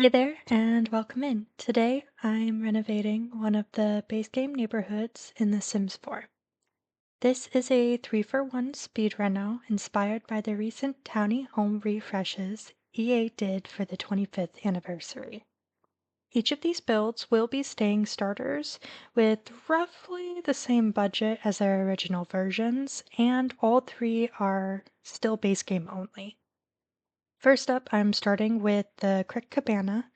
Hey there, and welcome in. Today I'm renovating one of the base game neighborhoods in The Sims 4. This is a 3-for-1 speed reno inspired by the recent Townie home refreshes EA did for the 25th anniversary. Each of these builds will be staying starters with roughly the same budget as their original versions, and all three are still base game only. First up, I'm starting with the Crick Cabana.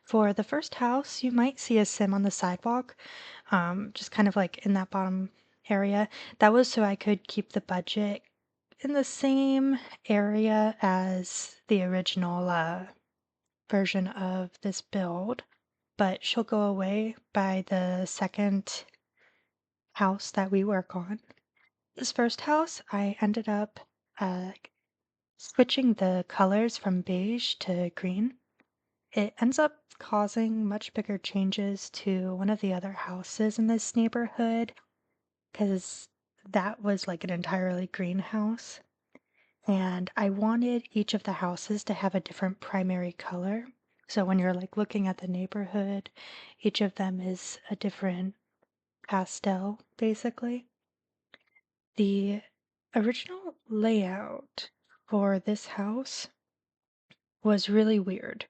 For the first house, you might see a sim on the sidewalk, just kind of like in that bottom area. That was so I could keep the budget in the same area as the original version of this build, but she'll go away by the second house that we work on. This first house, I ended up uh, switching the colors from beige to green. It ends up causing much bigger changes to one of the other houses in this neighborhood because that was like an entirely green house. And I wanted each of the houses to have a different primary color. So when you're like looking at the neighborhood, each of them is a different pastel, basically. The original layout for this house was really weird.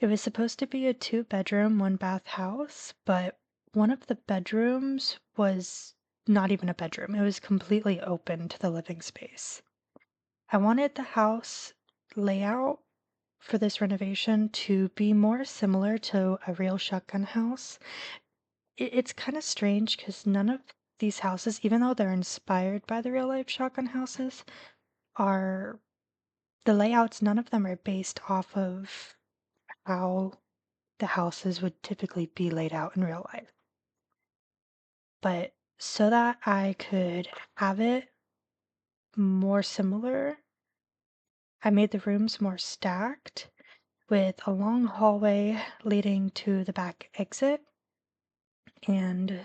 It was supposed to be a two-bedroom, one-bath house, but one of the bedrooms was not even a bedroom. It was completely open to the living space. I wanted the house layout for this renovation to be more similar to a real shotgun house. It's kind of strange because none of these houses, even though they're inspired by the real life shotgun houses, are the layouts, none of them are based off of how the houses would typically be laid out in real life. But so that I could have it more similar, I made the rooms more stacked with a long hallway leading to the back exit. And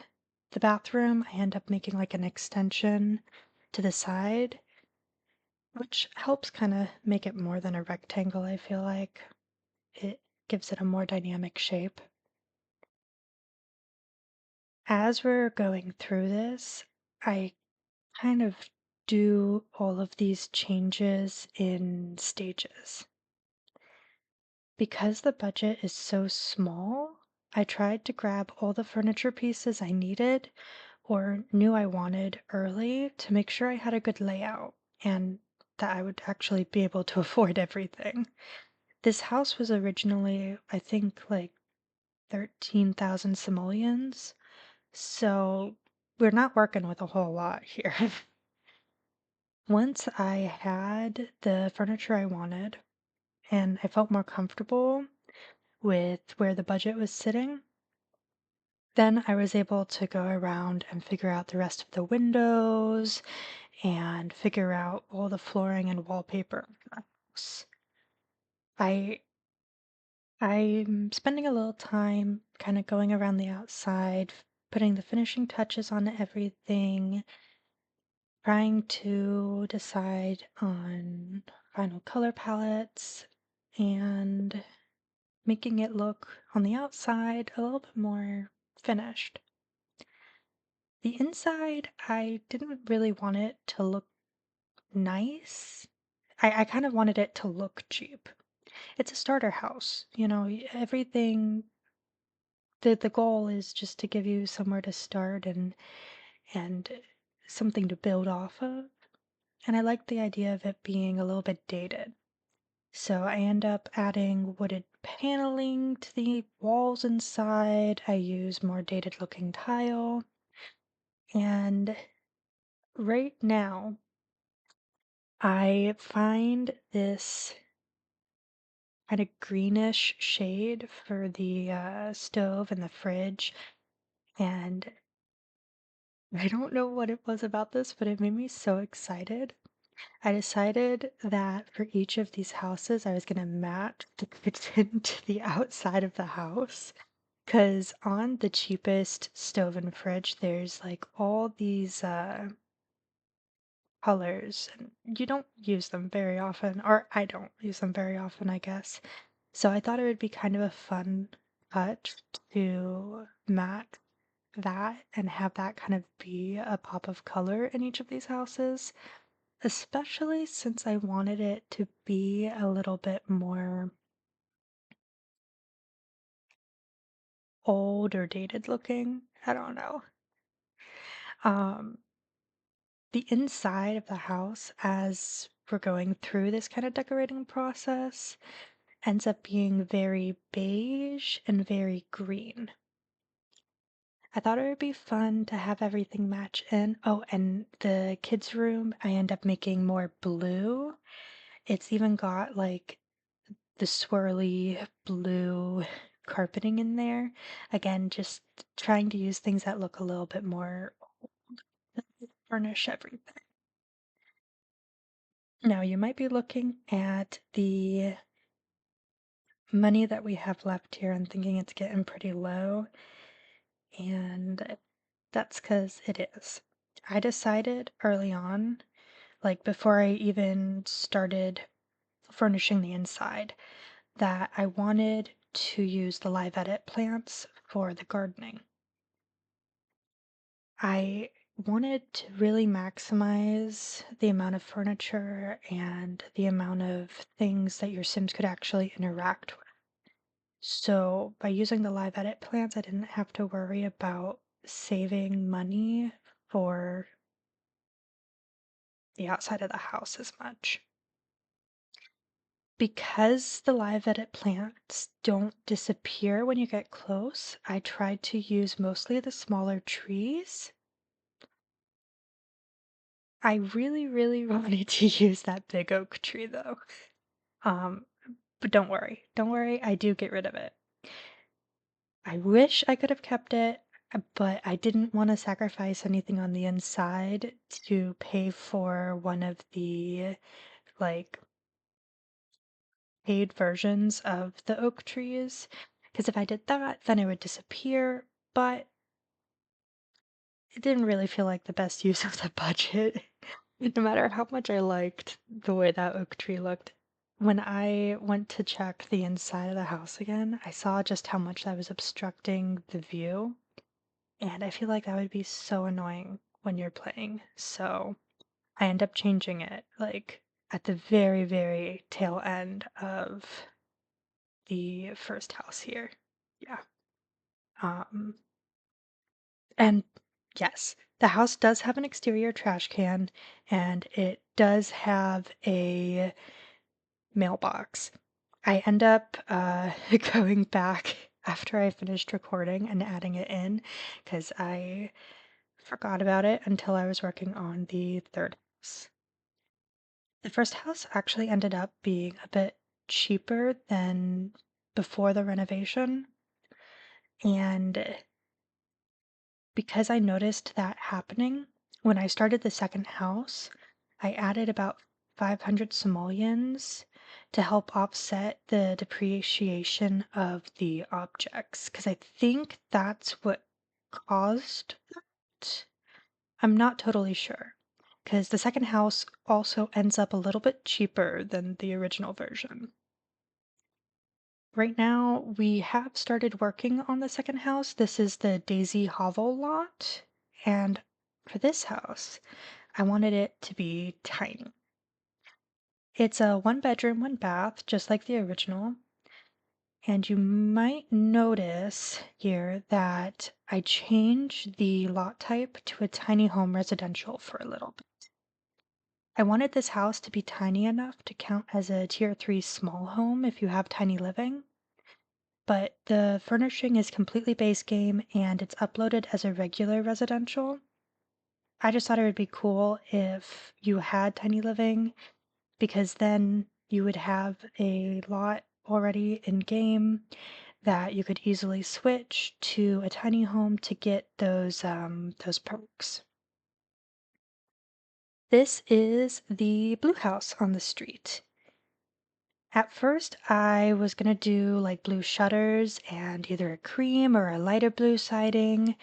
the bathroom, I end up making like an extension to the side, which helps kind of make it more than a rectangle, I feel like. It gives it a more dynamic shape. As we're going through this, I kind of do all of these changes in stages. Because the budget is so small, I tried to grab all the furniture pieces I needed or knew I wanted early to make sure I had a good layout and that I would actually be able to afford everything. This house was originally, I think, like 13,000 simoleons, so we're not working with a whole lot here. Once I had the furniture I wanted and I felt more comfortable with where the budget was sitting, then I was able to go around and figure out the rest of the windows and figure out all the flooring and wallpaper in the house. I I'm spending a little time kind of going around the outside, putting the finishing touches on everything, trying to decide on final color palettes and making it look on the outside a little bit more finished. The inside, I didn't really want it to look nice. I kind of wanted it to look cheap. It's a starter house, everything, the goal is just to give you somewhere to start and something to build off of. And I like the idea of it being a little bit dated. So I end up adding wooded paneling to the walls inside. I use more dated looking tile. And right now, I find this kind of greenish shade for the stove and the fridge. And I don't know what it was about this, but it made me so excited. I decided that for each of these houses, I was going to match the kitchen to the outside of the house. Because on the cheapest stove and fridge, there's like all these colors, and you don't use them very often, or I don't use them very often, I guess. So I thought it would be kind of a fun touch to match that and have that kind of be a pop of color in each of these houses, especially since I wanted it to be a little bit more old or dated looking. I don't know. Um, the inside of the house, as we're going through this kind of decorating process, ends up being very beige and very green. I thought it would be fun to have everything match in. Oh, and the kids' room, I end up making more blue. It's even got like the swirly blue carpeting in there. Again, just trying to use things that look a little bit more furnish everything. Now, you might be looking at the money that we have left here and thinking it's getting pretty low, and that's because it is. I decided early on, like before I even started furnishing the inside, that I wanted to use the live edit plants for the gardening. I wanted to really maximize the amount of furniture and the amount of things that your Sims could actually interact with. So by using the live edit plants, I didn't have to worry about saving money for the outside of the house as much. Because the live edit plants don't disappear when you get close, I tried to use mostly the smaller trees. I really, really wanted to use that big oak tree though. Um, but don't worry. Don't worry, I do get rid of it. I wish I could have kept it, but I didn't want to sacrifice anything on the inside to pay for one of the like paid versions of the oak trees. Because if I did that, then it would disappear. But it didn't really feel like the best use of the budget. No matter how much I liked the way that oak tree looked, when I went to check the inside of the house again, I saw just how much that was obstructing the view. And I feel like that would be so annoying when you're playing. So I end up changing it like at the very, very tail end of the first house here. Yeah. Um, and yes, the house does have an exterior trash can and it does have a mailbox. I end up going back after I finished recording and adding it in because I forgot about it until I was working on the third house. The first house actually ended up being a bit cheaper than before the renovation, and because I noticed that happening when I started the second house, I added about 500 simoleons to help offset the depreciation of the objects, because I think that's what caused that. I'm not totally sure, because the second house also ends up a little bit cheaper than the original version. Right now, we have started working on the second house. This is the Daisy Hovel lot. And for this house, I wanted it to be tiny. It's a one bedroom, one bath, just like the original. And you might notice here that I changed the lot type to a tiny home residential for a little bit. I wanted this house to be tiny enough to count as a tier 3 small home if you have tiny living. But the furnishing is completely base game and it's uploaded as a regular residential. I just thought it would be cool if you had tiny living because then you would have a lot already in game that you could easily switch to a tiny home to get those perks. This is the blue house on the street. At first, I was gonna do like blue shutters and either a cream or a lighter blue siding,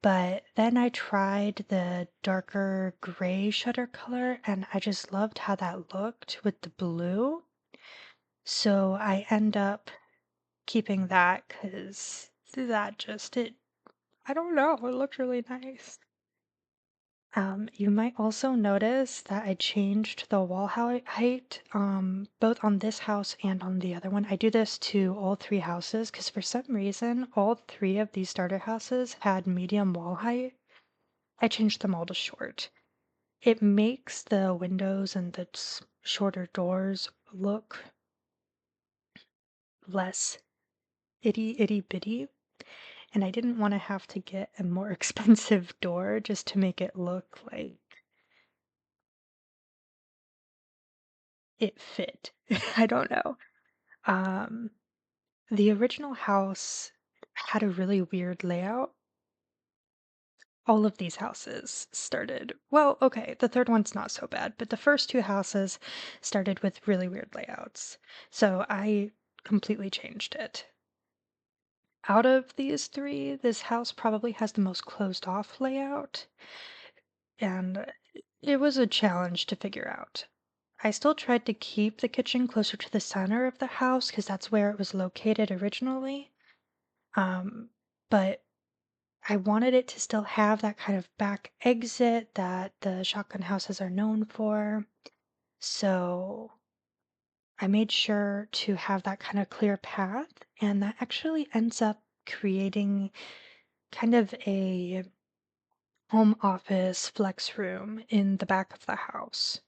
but then I tried the darker gray shutter color and I just loved how that looked with the blue. So I end up keeping that because that just it I don't know, it looked really nice. You might also notice that I changed the wall height, both on this house and on the other one. I do this to all three houses because for some reason, all three of these starter houses had medium wall height. I changed them all to short. It makes the windows and the shorter doors look less itty bitty. And I didn't want to have to get a more expensive door just to make it look like it fit. I don't know. Um, the original house had a really weird layout. All of these houses started, well, okay, the third one's not so bad, but the first two houses started with really weird layouts. So I completely changed it. Out of these three, this house probably has the most closed off layout, and it was a challenge to figure out. I still tried to keep the kitchen closer to the center of the house because that's where it was located originally. Um, but I wanted it to still have that kind of back exit that the shotgun houses are known for. So I made sure to have that kind of clear path, and that actually ends up creating kind of a home office flex room in the back of the house,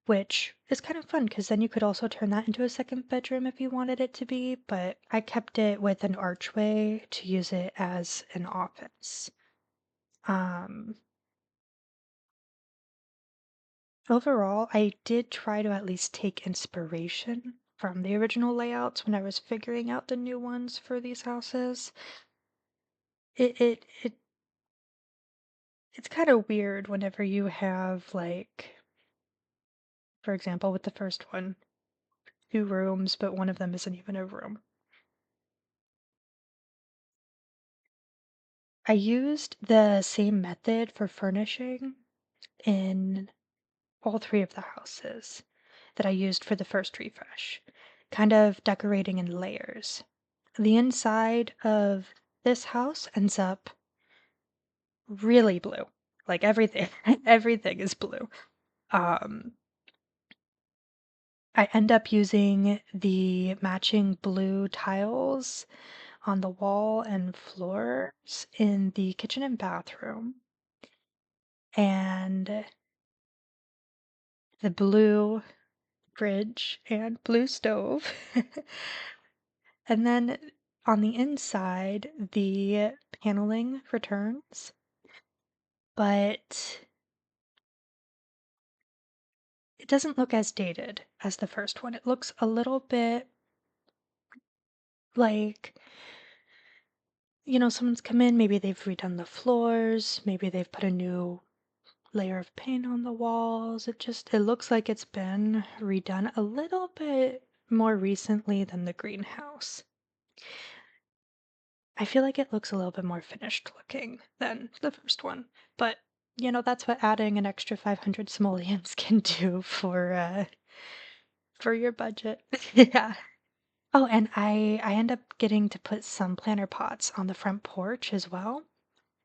which is kind of fun because then you could also turn that into a second bedroom if you wanted it to be, but I kept it with an archway to use it as an office. Um, Overall, I did try to at least take inspiration from the original layouts when I was figuring out the new ones for these houses. It it's kind of weird whenever you have like, for example, with the first one, two rooms, but one of them isn't even a room. I used the same method for furnishing in all three of the houses that I used for the first refresh, kind of decorating in layers. The inside of this house ends up really blue. Like everything, everything is blue. Um, I end up using the matching blue tiles on the wall and floors in the kitchen and bathroom, and the blue fridge and blue stove. And then on the inside, the paneling returns, but it doesn't look as dated as the first one. It looks a little bit like, someone's come in, maybe they've redone the floors, maybe they've put a new layer of paint on the walls. It looks like it's been redone a little bit more recently than the greenhouse. I feel like it looks a little bit more finished looking than the first one, but that's what adding an extra 500 simoleons can do for your budget. Yeah. Oh, and I end up getting to put some planter pots on the front porch as well.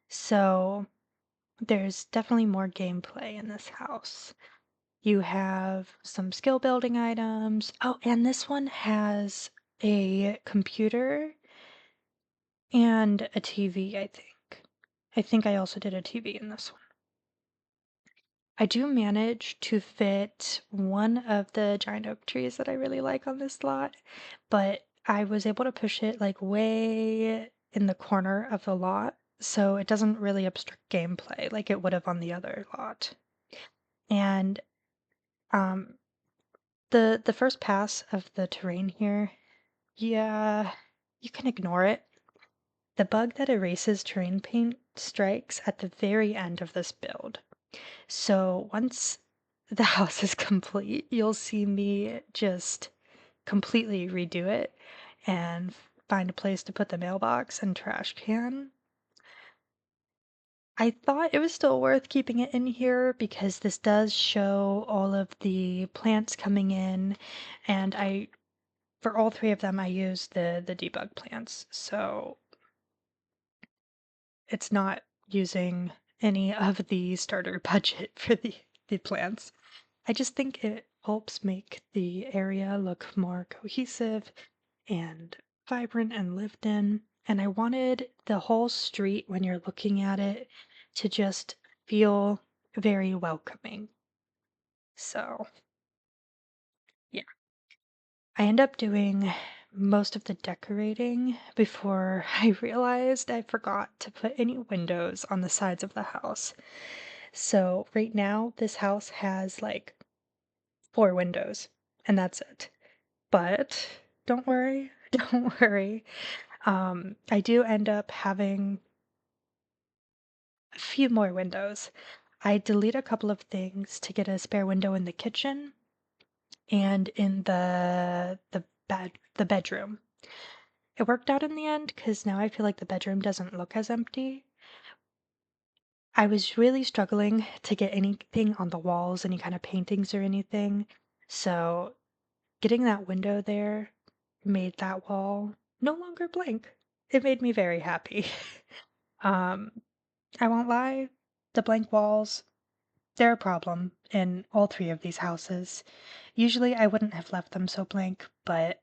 So there's definitely more gameplay in this house. You have some skill building items. Oh, and this one has a computer and a TV, I think. I think I also did a TV in this one. I do manage to fit one of the giant oak trees that I really like on this lot, but I was able to push it like way in the corner of the lot, so it doesn't really obstruct gameplay like it would have on the other lot. And um the first pass of the terrain here, yeah, you can ignore it. The bug that erases terrain paint strikes at the very end of this build. So once the house is complete, you'll see me just completely redo it and find a place to put the mailbox and trash can. I thought it was still worth keeping it in here because this does show all of the plants coming in, and for all three of them, I use the debug plants, so it's not using any of the starter budget for the plants. I just think it helps make the area look more cohesive and vibrant and lived in. And I wanted the whole street, when you're looking at it, to just feel very welcoming. So, yeah. I end up doing most of the decorating before I realized I forgot to put any windows on the sides of the house. So, right now, this house has like 4 windows, and that's it. But don't worry, don't worry. I do end up having a few more windows. I delete a couple of things to get a spare window in the kitchen and in the bedroom. It worked out in the end because now I feel like the bedroom doesn't look as empty. I was really struggling to get anything on the walls, any kind of paintings or anything. So getting that window there made that wall no longer blank. It made me very happy. Um, I won't lie, the blank walls, they're a problem in all three of these houses. Usually I wouldn't have left them so blank, but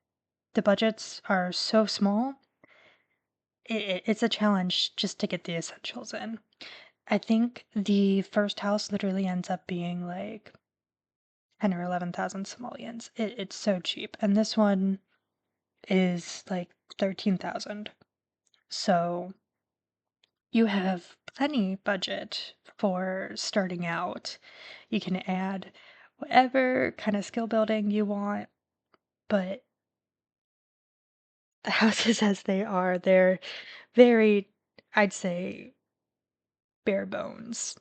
the budgets are so small, it's a challenge just to get the essentials in. I think the first house literally ends up being like 10 or 11,000 simoleons. It's so cheap. And this one is like 13,000. So you have plenty budget for starting out. You can add whatever kind of skill building you want, but the houses as they are, they're very, I'd say, bare bones.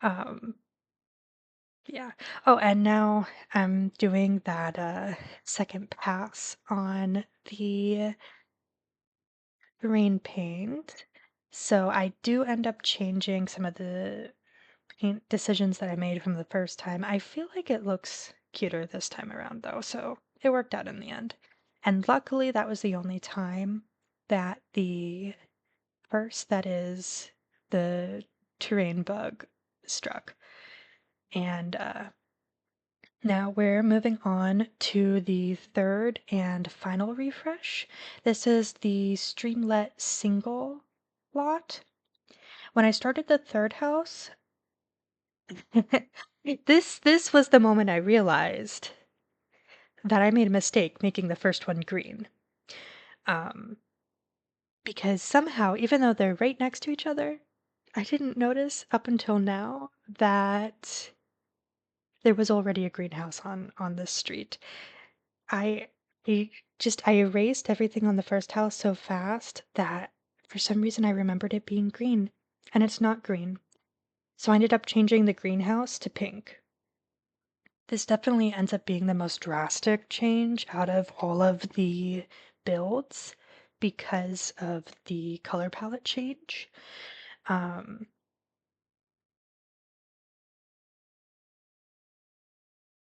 Um, yeah. Oh, and now I'm doing that second pass on the green paint. So I do end up changing some of the paint decisions that I made from the first time. I feel like it looks cuter this time around though, so it worked out in the end. And luckily that was the only time that the first, that is the terrain bug, struck. And now we're moving on to the third and final refresh. This is the Streamlet single lot. When I started the third house, this was the moment I realized that I made a mistake making the first one green. Um, because somehow, even though they're right next to each other, I didn't notice up until now that there was already a greenhouse on this street. I I I erased everything on the first house so fast that for some reason I remembered it being green, and it's not green. So I ended up changing the greenhouse to pink. This definitely ends up being the most drastic change out of all of the builds because of the color palette change. Um,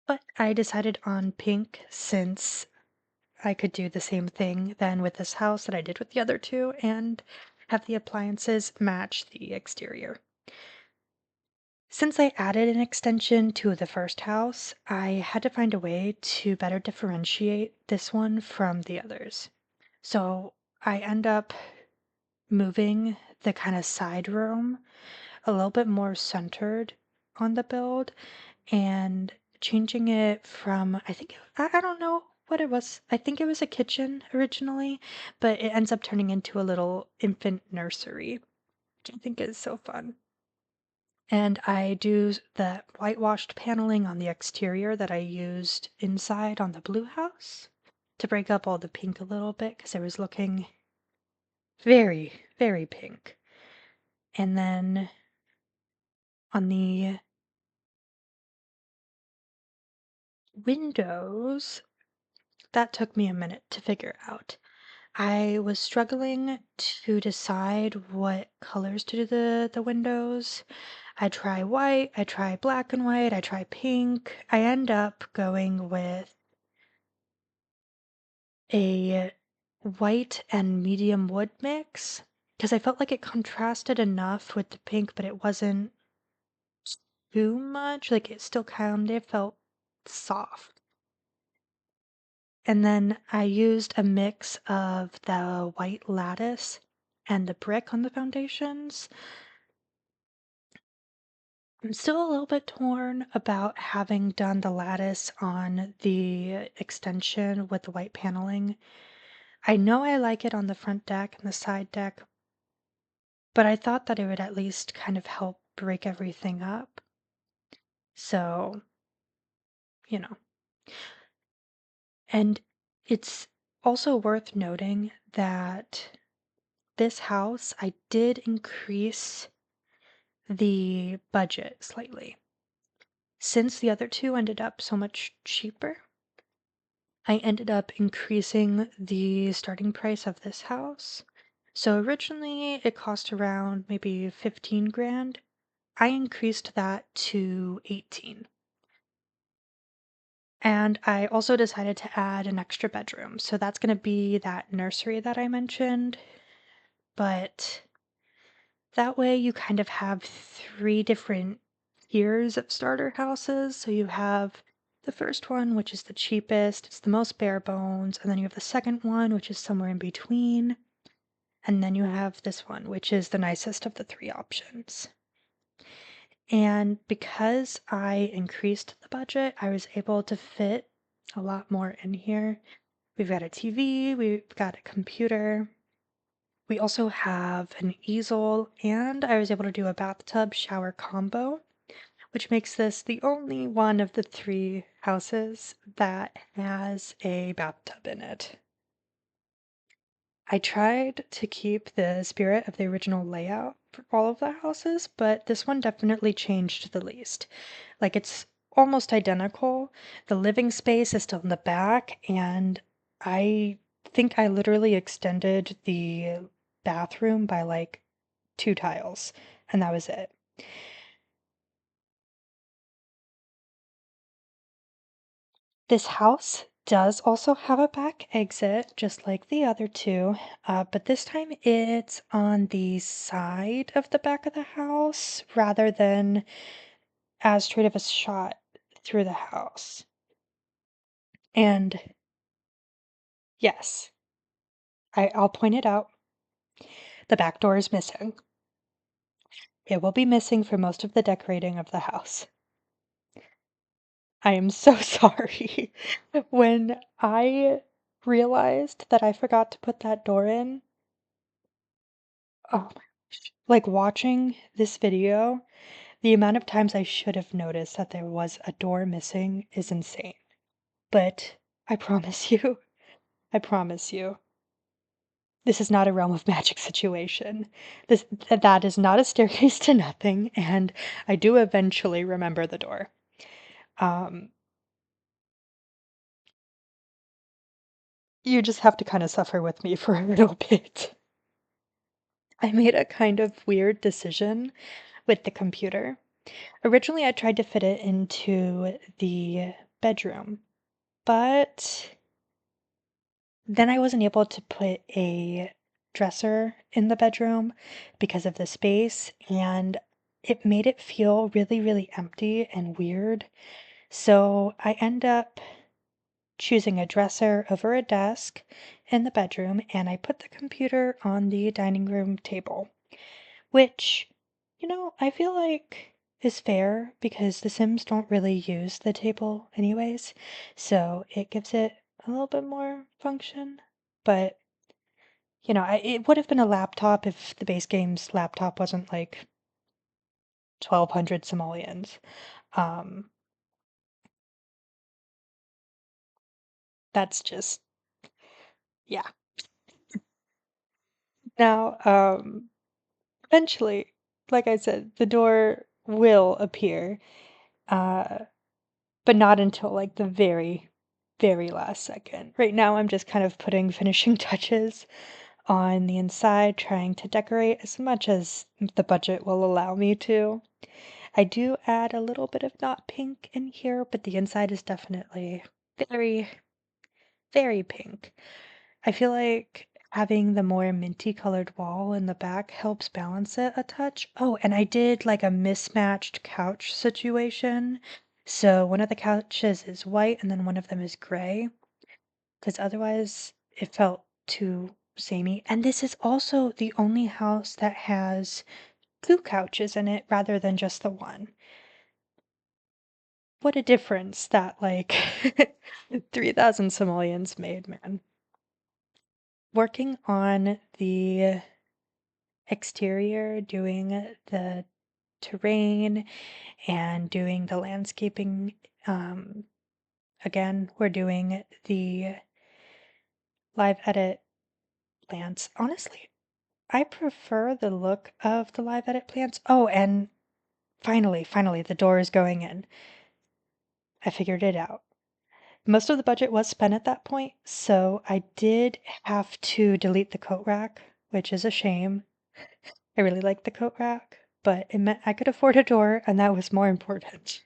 but I decided on pink since I could do the same thing then with this house that I did with the other two and have the appliances match the exterior. Since I added an extension to the first house, I had to find a way to better differentiate this one from the others. So I end up moving the kind of side room a little bit more centered on the build and changing it from, I think, I don't know what it was. I think it was a kitchen originally, but it ends up turning into a little infant nursery, which I think is so fun. And I do the whitewashed paneling on the exterior that I used inside on the blue house to break up all the pink a little bit because it was looking very, very pink. And then on the windows, that took me a minute to figure out. I was struggling to decide what colors to do the windows. I try white, I try black and white, I try pink. I end up going with a white and medium wood mix because I felt like it contrasted enough with the pink, but it wasn't too much. Like it still kind of felt soft. And then I used a mix of the white lattice and the brick on the foundations. I'm still a little bit torn about having done the lattice on the extension with the white paneling. I know I like it on the front deck and the side deck, but I thought that it would at least kind of help break everything up. So, you know. And it's also worth noting that this house, I did increase the budget slightly. Since the other two ended up so much cheaper, I ended up increasing the starting price of this house. So originally it cost around maybe 15 grand. I increased that to 18. And I also decided to add an extra bedroom. So that's going to be that nursery that I mentioned. But that way you kind of have three different tiers of starter houses. So you have the first one, which is the cheapest, it's the most bare bones, and then you have the second one, which is somewhere in between, and then you have this one, which is the nicest of the three options. And because I increased the budget, I was able to fit a lot more in here. We've got a TV, we've got a computer, we also have an easel, and I was able to do a bathtub shower combo, which makes this the only one of the three houses that has a bathtub in it. I tried to keep the spirit of the original layout for all of the houses, but this one definitely changed the least. Like it's almost identical. The living space is still in the back, and I think I literally extended the bathroom by like two tiles, and that was it. This house does also have a back exit, just like the other two, but this time it's on the side of the back of the house rather than as straight of a shot through the house. And yes, I'll point it out. The back door is missing. It will be missing for most of the decorating of the house. I am so sorry. When I realized that I forgot to put that door in, oh my gosh. Like watching this video, the amount of times I should have noticed that there was a door missing is insane. But I promise you, I promise you, this is not a realm of magic situation. That is not a staircase to nothing, and I do eventually remember the door. Um, you just have to kind of suffer with me for a little bit. I made a kind of weird decision with the computer. Originally, I tried to fit it into the bedroom, but then I wasn't able to put a dresser in the bedroom because of the space, and it made it feel really, really empty and weird. So I end up choosing a dresser over a desk in the bedroom, and I put the computer on the dining room table, which, I feel like is fair because the Sims don't really use the table anyways, so it gives it a little bit more function. But, it would have been a laptop if the base game's laptop wasn't like 1200 simoleons. Um, that's just, yeah. Now, eventually, like I said, the door will appear, uh, but not until like the very, very last second. Right now, I'm just kind of putting finishing touches on the inside, trying to decorate as much as the budget will allow me to. I do add a little bit of not pink in here, but the inside is definitely very, very pink. I feel like having the more minty colored wall in the back helps balance it a touch. Oh, and I did like a mismatched couch situation. So one of the couches is white and then one of them is gray, because otherwise it felt too samey. And this is also the only house that has two couches in it rather than just the one. What a difference that like 3,000 simoleons made, man. Working on the exterior, doing the terrain and doing the landscaping. Um, Again, we're doing the live edit plants. Honestly, I prefer the look of the live edit plants. Oh, and finally, the door is going in. I figured it out. Most of the budget was spent at that point, so I did have to delete the coat rack, which is a shame. I really like the coat rack, but it meant I could afford a door, and that was more important.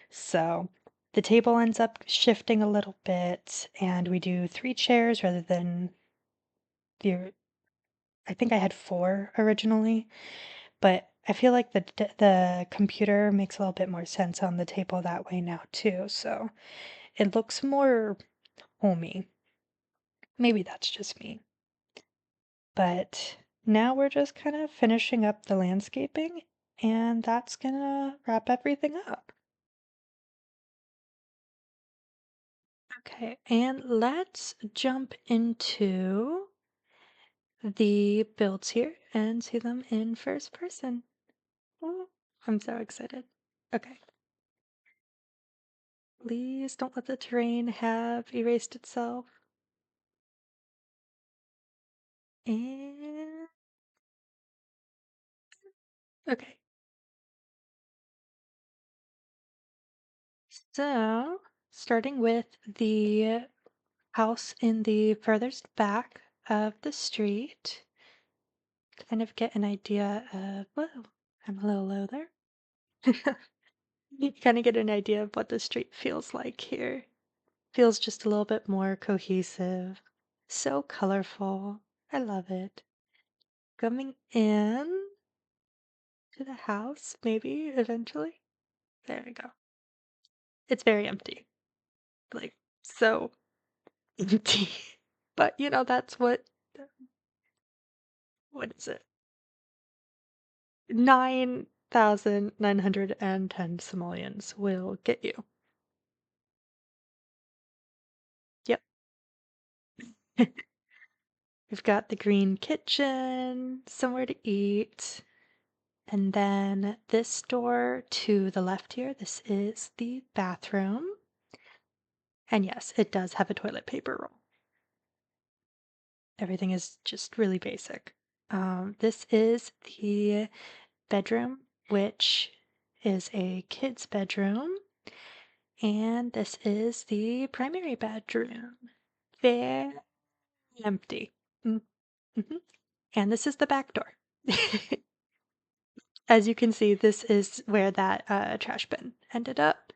So the table ends up shifting a little bit, and we do 3 chairs rather than the, I think I had 4 originally, but I feel like the computer makes a little bit more sense on the table that way now too, so it looks more homey. Maybe that's just me. But now we're just kind of finishing up the landscaping, and that's gonna wrap everything up. Okay, and let's jump into the builds here and see them in first person. Oh, I'm so excited. Okay, please don't let the terrain have erased itself. And okay, so starting with the house in the furthest back of the street, kind of get an idea of, whoa, I'm a little low there. You kind of get an idea of what the street feels like here. Feels just a little bit more cohesive. So colorful. I love it. Coming in to the house, maybe eventually. There we go. It's very empty. Like, so empty. But that's what is it? 9,910 simoleons will get you. Yep. We've got the green kitchen, somewhere to eat. And then this door to the left here, this is the bathroom. And yes, it does have a toilet paper roll. Everything is just really basic. This is the bedroom, which is a kid's bedroom. And this is the primary bedroom. Very empty. Mm-hmm. And this is the back door. As you can see, this is where that trash bin ended up.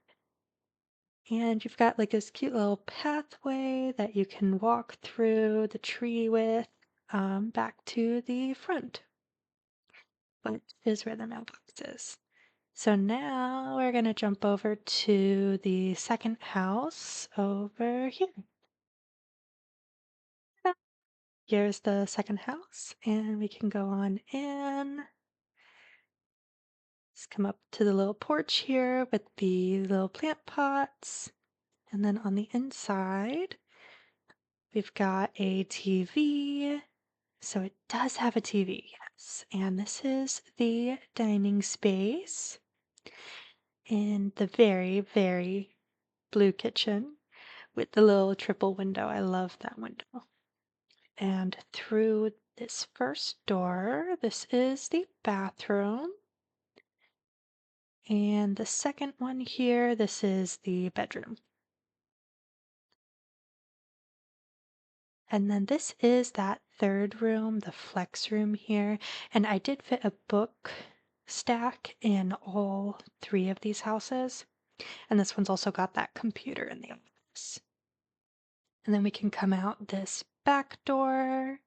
And you've got like this cute little pathway that you can walk through the tree with back to the front, which is where the mailbox is. So now we're going to jump over to the second house over here. Yeah. Here's the second house, and we can go on in. Just come up to the little porch here with the little plant pots. And then on the inside, we've got a TV. So it does have a TV, yes. And this is the dining space in the very, very blue kitchen with the little triple window. I love that window. And through this first door, this is the bathroom. And the second one here, this is the bedroom. And then this is that third room, the flex room here. And I did fit a book stack in all 3 of these houses. And this one's also got that computer in the office. And then we can come out this back door,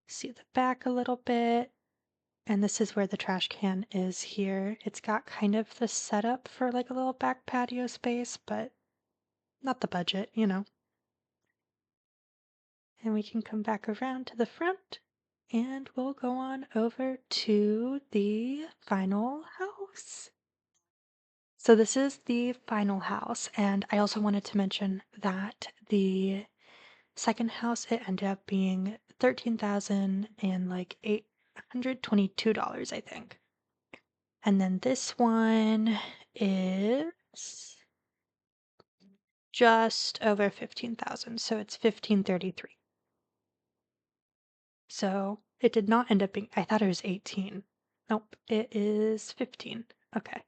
see the back a little bit. And this is where the trash can is here. It's got kind of the setup for like a little back patio space, but not the budget, you know. And we can come back around to the front and we'll go on over to the final house. So this is the final house, and I also wanted to mention that the second house, it ended up being 13,000 and like $822, I think. And then this one is just over 15,000, so it's 1533. So it did not end up being, I thought it was 18. Nope, it is 15. Okay.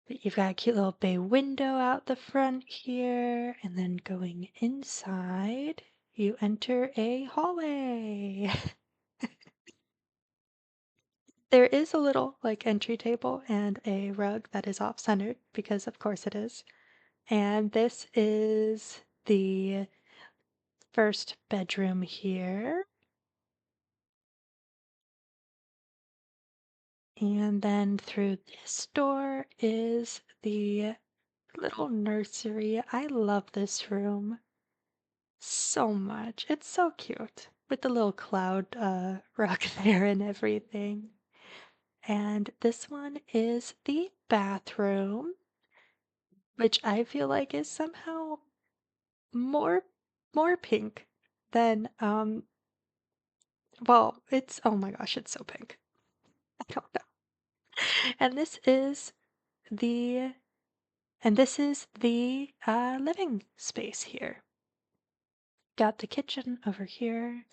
But you've got a cute little bay window out the front here, and then going inside, you enter a hallway. There is a little like entry table and a rug that is off-centered because of course it is. And this is the first bedroom here. And then through this door is the little nursery. I love this room so much. It's so cute with the little cloud rug there and everything. And this one is the bathroom, which I feel like is somehow more more pink than well, it's oh my gosh, it's so pink. I don't know. And this is the living space here. Got the kitchen over here.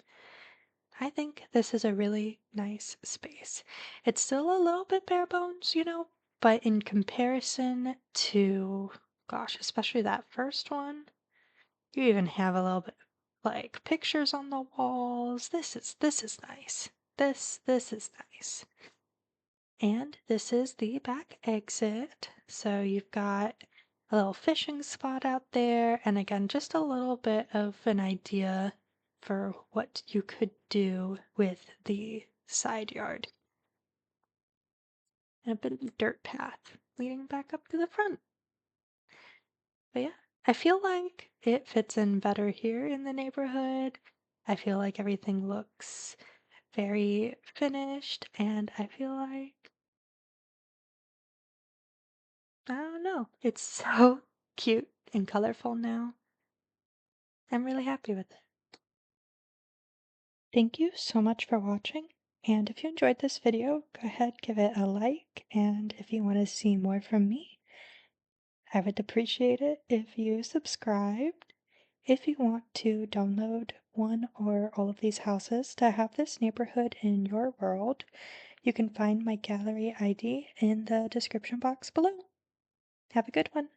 I think this is a really nice space. It's still a little bit bare bones, you know, but in comparison to, gosh, especially that first one, you even have a little bit like pictures on the walls. This is nice. This is nice. And this is the back exit. So you've got a little fishing spot out there, and again, just a little bit of an idea for what you could do with the side yard. And a bit of a dirt path leading back up to the front. But yeah, I feel like it fits in better here in the neighborhood. I feel like everything looks very finished, and I feel like I don't know. It's so cute and colorful now. I'm really happy with it. Thank you so much for watching. And if you enjoyed this video, go ahead, give it a like. And if you want to see more from me, I would appreciate it if you subscribed. If you want to download one or all of these houses to have this neighborhood in your world, you can find my gallery ID in the description box below. Have a good one.